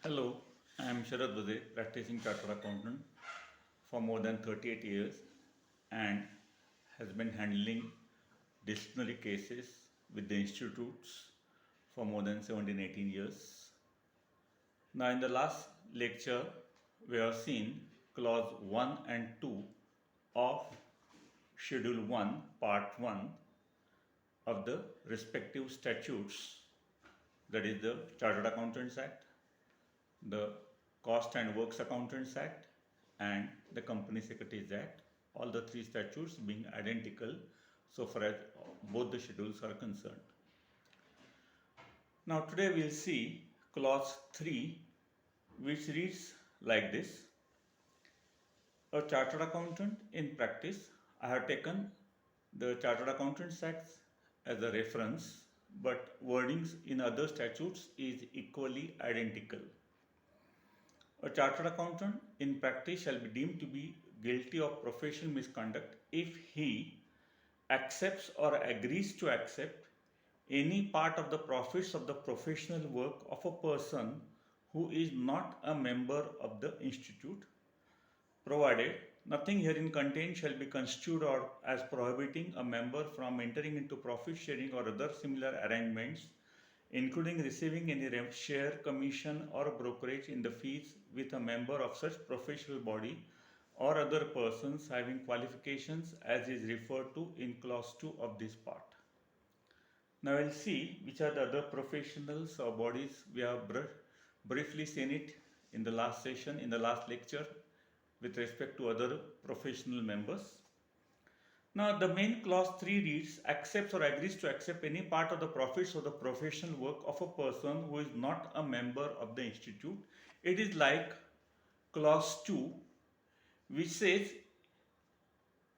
Hello, I am Sharad Vade, practicing chartered accountant for more than 38 years and has been handling disciplinary cases with the institutes for more than 17-18 years. Now, in the last lecture, we have seen clause 1 and 2 of Schedule 1, Part 1 of the respective statutes, that is the Chartered Accountants Act, the Cost and Works Accountants Act, and the Company Secretaries Act, all the three statutes being identical so far as both the schedules are concerned. Now, today we'll see clause 3, which reads like this: a chartered accountant in practice. I have taken the Chartered Accountants Act as a reference, but wordings in other statutes is equally identical. A chartered accountant in practice shall be deemed to be guilty of professional misconduct if he accepts or agrees to accept any part of the profits of the professional work of a person who is not a member of the institute, provided nothing herein contained shall be construed or as prohibiting a member from entering into profit sharing or other similar arrangements, including receiving any share, commission, or brokerage in the fees with a member of such professional body or other persons having qualifications as is referred to in clause 2 of this part. Now we'll see which are the other professionals or bodies. We have briefly seen it in the last session, in the last lecture, with respect to other professional members. Now the main clause 3 reads, accepts or agrees to accept any part of the profits of the professional work of a person who is not a member of the institute. It is like clause 2, which says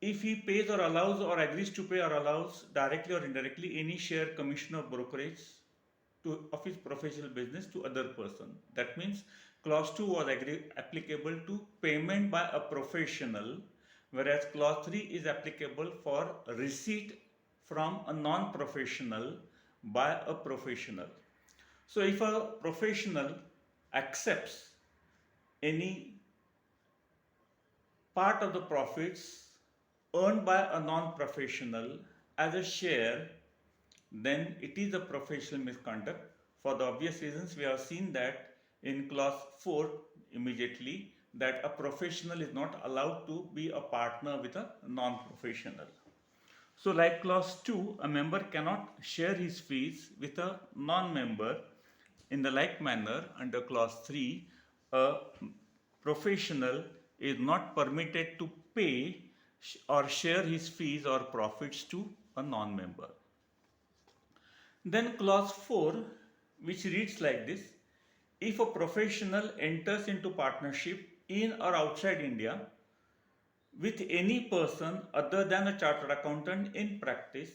if he pays or allows or agrees to pay or allows directly or indirectly any share, commission or brokerage of his professional business to other person. That means clause 2 was applicable to payment by a professional, whereas clause 3 is applicable for receipt from a non-professional by a professional. So if a professional accepts any part of the profits earned by a non-professional as a share, then it is a professional misconduct. For the obvious reasons, we have seen that in clause 4 immediately that a professional is not allowed to be a partner with a non-professional. So like clause 2, a member cannot share his fees with a non-member. In the like manner, under clause 3, a professional is not permitted to pay or share his fees or profits to a non-member. Then clause 4, which reads like this: if a professional enters into partnership in or outside India with any person other than a chartered accountant in practice,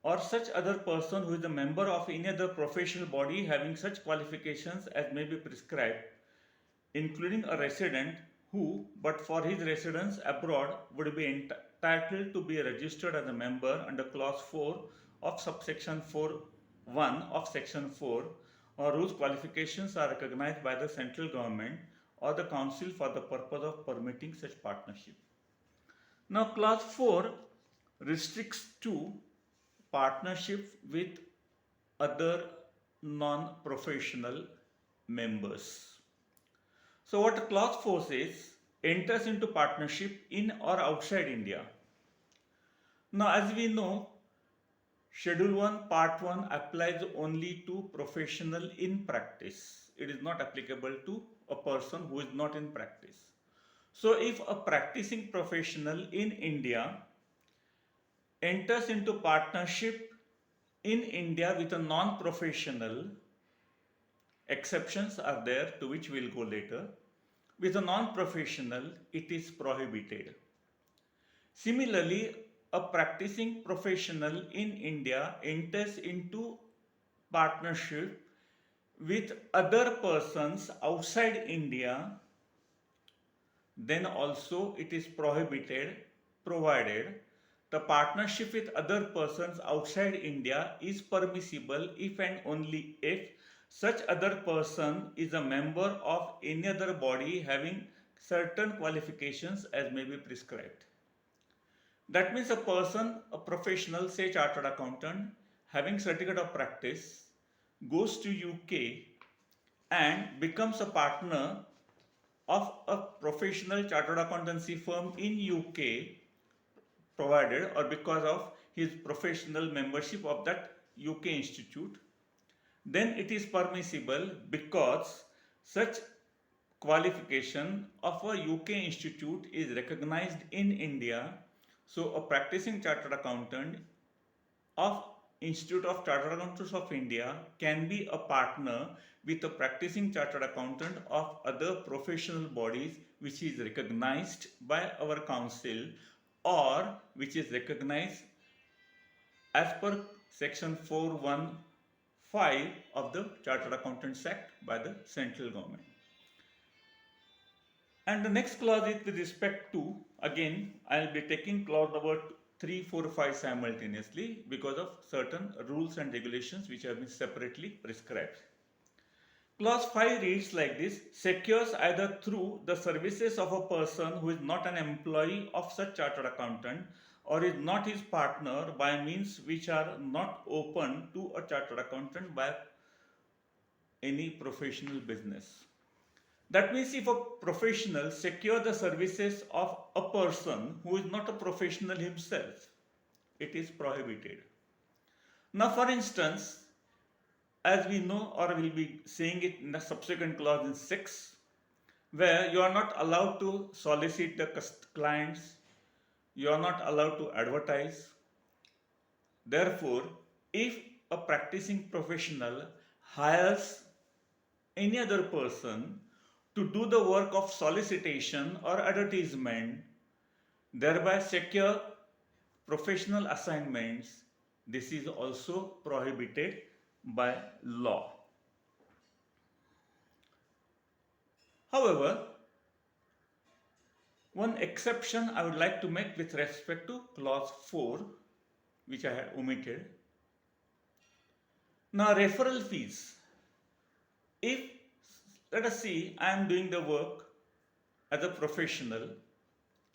or such other person who is a member of any other professional body having such qualifications as may be prescribed, including a resident who, but for his residence abroad, would be entitled to be registered as a member under clause 4 of subsection 4(1) of section 4, or whose qualifications are recognized by the central government or the council for the purpose of permitting such partnership. Now clause 4 restricts to partnership with other non-professional members. So what clause 4 says, enters into partnership in or outside India. Now as we know, Schedule 1 Part 1 applies only to professional in practice. It is not applicable to a person who is not in practice. So if a practicing professional in India enters into partnership in India with a non-professional, exceptions are there to which we will go later. With a non-professional, it is prohibited. Similarly, a practicing professional in India enters into partnership with other persons outside India, then also it is prohibited, provided the partnership with other persons outside India is permissible if and only if such other person is a member of any other body having certain qualifications as may be prescribed. That means a person, a professional, say chartered accountant, having certificate of practice, goes to UK and becomes a partner of a professional chartered accountancy firm in UK, provided or because of his professional membership of that UK institute, then it is permissible because such qualification of a UK institute is recognized in India. So a practicing chartered accountant of Institute of Chartered Accountants of India can be a partner with a practicing chartered accountant of other professional bodies which is recognized by our council or which is recognized as per section 415 of the Chartered Accountants Act by the central government. And the next clause is with respect to, again, I'll be taking clause number 3, 4, 5 simultaneously because of certain rules and regulations which have been separately prescribed. Clause 5 reads like this: secures either through the services of a person who is not an employee of such chartered accountant or is not his partner by means which are not open to a chartered accountant by any professional business. That means if a professional secure the services of a person who is not a professional himself, it is prohibited. Now, for instance, as we know or will be saying it in the subsequent clause in 6, where you are not allowed to solicit the clients, you are not allowed to advertise. Therefore, if a practicing professional hires any other person to do the work of solicitation or advertisement, thereby secure professional assignments, this is also prohibited by law. However, one exception I would like to make with respect to clause 4, which I had omitted. Now, referral fees. If, let us see, I am doing the work as a professional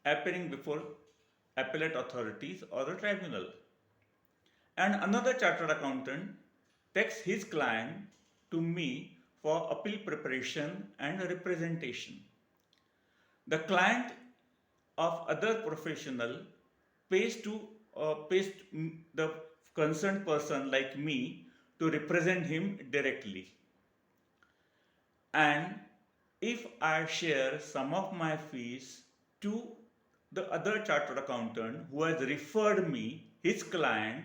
appearing before appellate authorities or the tribunal, and another chartered accountant takes his client to me for appeal preparation and representation. The client of other professional pays the concerned person like me to represent him directly. And if I share some of my fees to the other chartered accountant who has referred me, his client,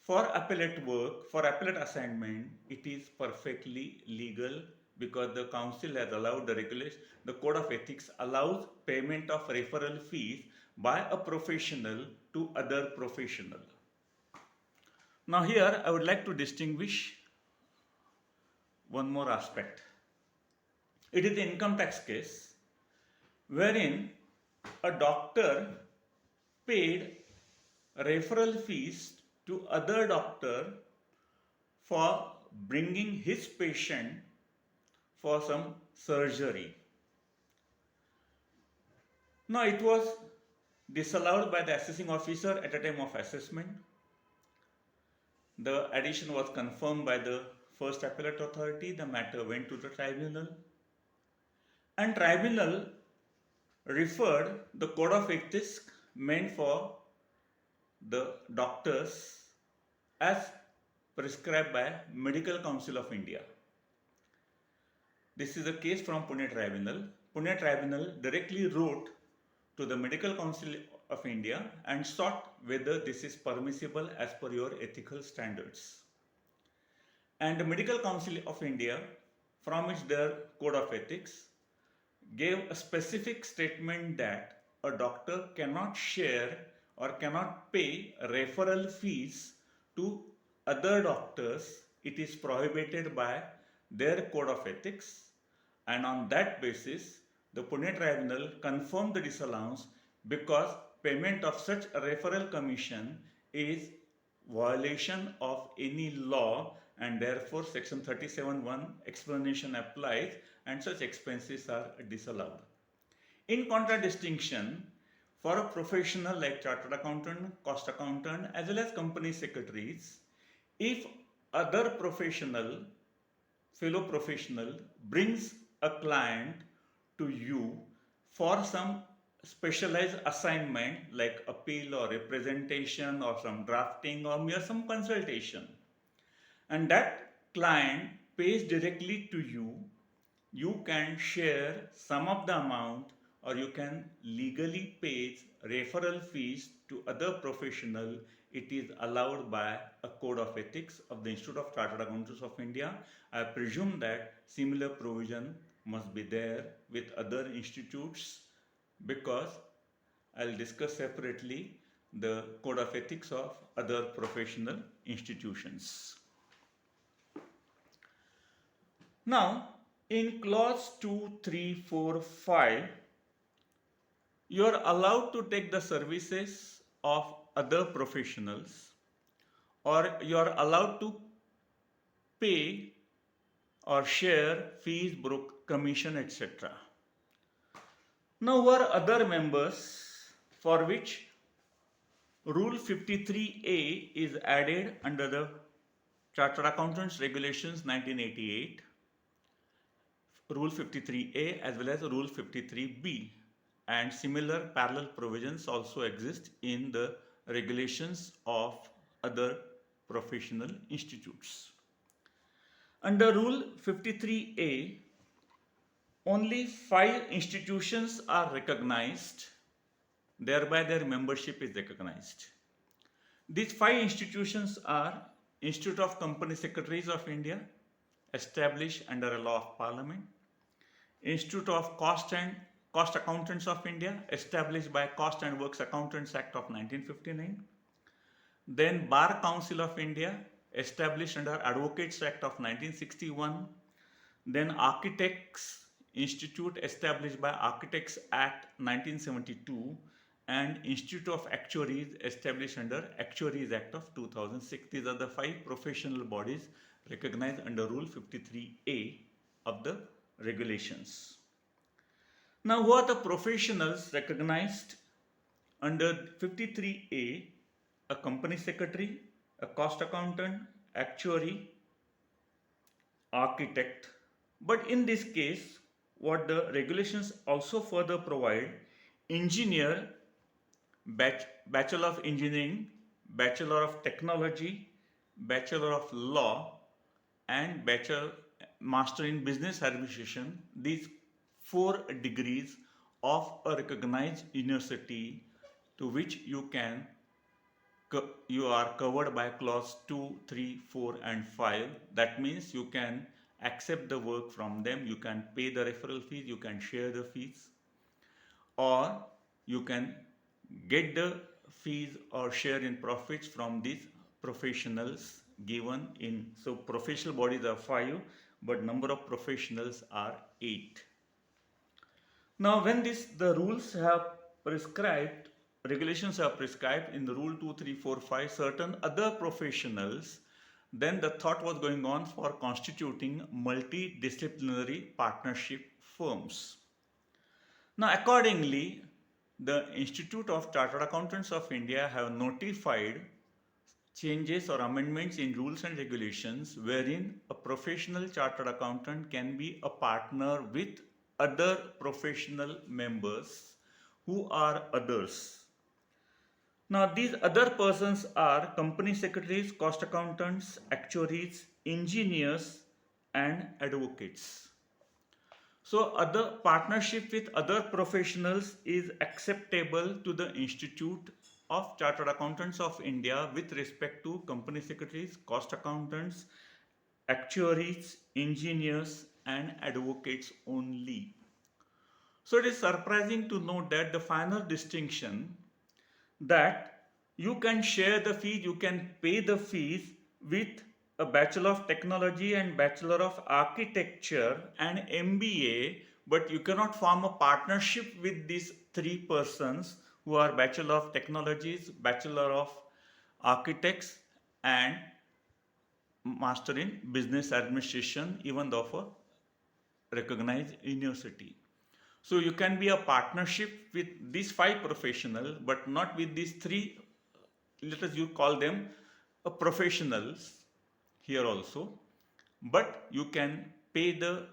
for appellate work, for appellate assignment, it is perfectly legal because the council has allowed the regulation, the code of ethics allows payment of referral fees by a professional to other professional. Now here I would like to distinguish one more aspect. It is the income tax case wherein a doctor paid referral fees to other doctor for bringing his patient for some surgery. Now it was disallowed by the assessing officer at the time of assessment. The addition was confirmed by the first appellate authority. The matter went to the tribunal, and tribunal referred the code of ethics meant for the doctors as prescribed by Medical Council of India. This is a case from Pune Tribunal. Pune Tribunal directly wrote to the Medical Council of India and sought whether this is permissible as per your ethical standards. And the Medical Council of India, from their code of ethics, gave a specific statement that a doctor cannot share or cannot pay referral fees to other doctors. It is prohibited by their code of ethics, and on that basis the Pune Tribunal confirmed the disallowance because payment of such a referral commission is violation of any law, and therefore section 37(1) explanation applies and such expenses are disallowed. In contradistinction, for a professional like chartered accountant, cost accountant, as well as company secretaries, if other fellow professional brings a client to you for some specialized assignment like appeal or representation or some drafting or mere some consultation, and that client pays directly to you, you can share some of the amount or you can legally pay referral fees to other professional. It is allowed by a code of ethics of the Institute of Chartered Accountants of India. I presume that similar provision must be there with other institutes, because I'll discuss separately the code of ethics of other professional institutions. Now, in clause 2, 3, 4, 5, you are allowed to take the services of other professionals, or you are allowed to pay or share fees, commission, etc. Now, who are other members for which Rule 53A is added under the Chartered Accountants Regulations 1988, Rule 53A as well as Rule 53B, and similar parallel provisions also exist in the regulations of other professional institutes. Under Rule 53A, only 5 institutions are recognized, thereby their membership is recognized. These 5 institutions are Institute of Company Secretaries of India, established under a law of Parliament; Institute of Cost Accountants of India, established by Cost and Works Accountants Act of 1959; then Bar Council of India, established under Advocates Act of 1961; then Architects Institute, established by Architects Act 1972; and Institute of Actuaries, established under Actuaries Act of 2006. These are the 5 professional bodies recognized under Rule 53A of the regulations. Now, who are the professionals recognized under 53A? A company secretary, a cost accountant, actuary, architect. But in this case, what the regulations also further provide: engineer, Bachelor of Engineering, Bachelor of Technology, Bachelor of Law, and Master in Business Administration. These 4 degrees of a recognized university to which you are covered by clause 2, 3, 4 and 5. That means you can accept the work from them, you can pay the referral fees, you can share the fees, or you can get the fees or share in profits from these professionals given in. So professional bodies are 5, but number of professionals are 8. Now, when the rules have prescribed, regulations have prescribed in the Rule 2, 3, 4, 5 certain other professionals, then the thought was going on for constituting multidisciplinary partnership firms. Now, accordingly, the Institute of Chartered Accountants of India have notified changes or amendments in rules and regulations wherein a professional chartered accountant can be a partner with other professional members who are others. Now, these other persons are company secretaries, cost accountants, actuaries, engineers, and advocates. So, other partnership with other professionals is acceptable to the Institute of Chartered Accountants of India with respect to company secretaries, cost accountants, actuaries, engineers, and advocates only. So, it is surprising to note that the final distinction that you can share the fees, you can pay the fees with a Bachelor of Technology and Bachelor of Architecture and MBA, but you cannot form a partnership with these 3 persons who are Bachelor of Technologies, Bachelor of Architects and master in business administration, even though of a recognized university. So you can be a partnership with these five professionals, but not with these three. Let us you call them a professionals here also. But you can pay the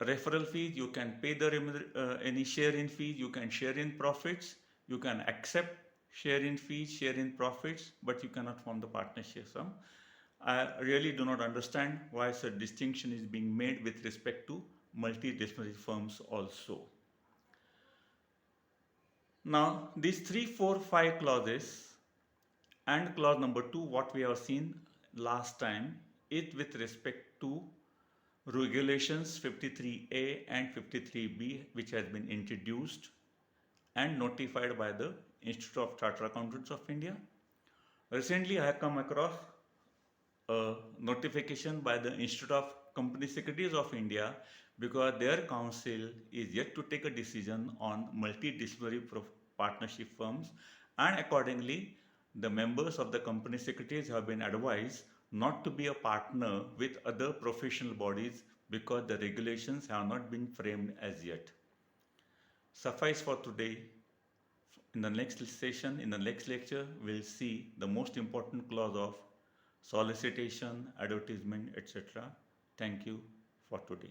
referral fees, you can pay the any share in fees, you can share in profits, you can accept share in fees, share in profits, but you cannot form the partnership sum. I really do not understand why such distinction is being made with respect to multidisciplinary firms also. Now, these 3, 4, 5 clauses and clause number 2, what we have seen last time, is with respect to regulations 53A and 53B, which has been introduced and notified by the Institute of Chartered Accountants of India. Recently, I have come across a notification by the Institute of Company Secretaries of India, because their council is yet to take a decision on multidisciplinary partnership firms, and accordingly the members of the company secretaries have been advised not to be a partner with other professional bodies because the regulations have not been framed as yet. Suffice for today. In the next session, in the next lecture, we'll see the most important clause of solicitation, advertisement, etc. Thank you for today.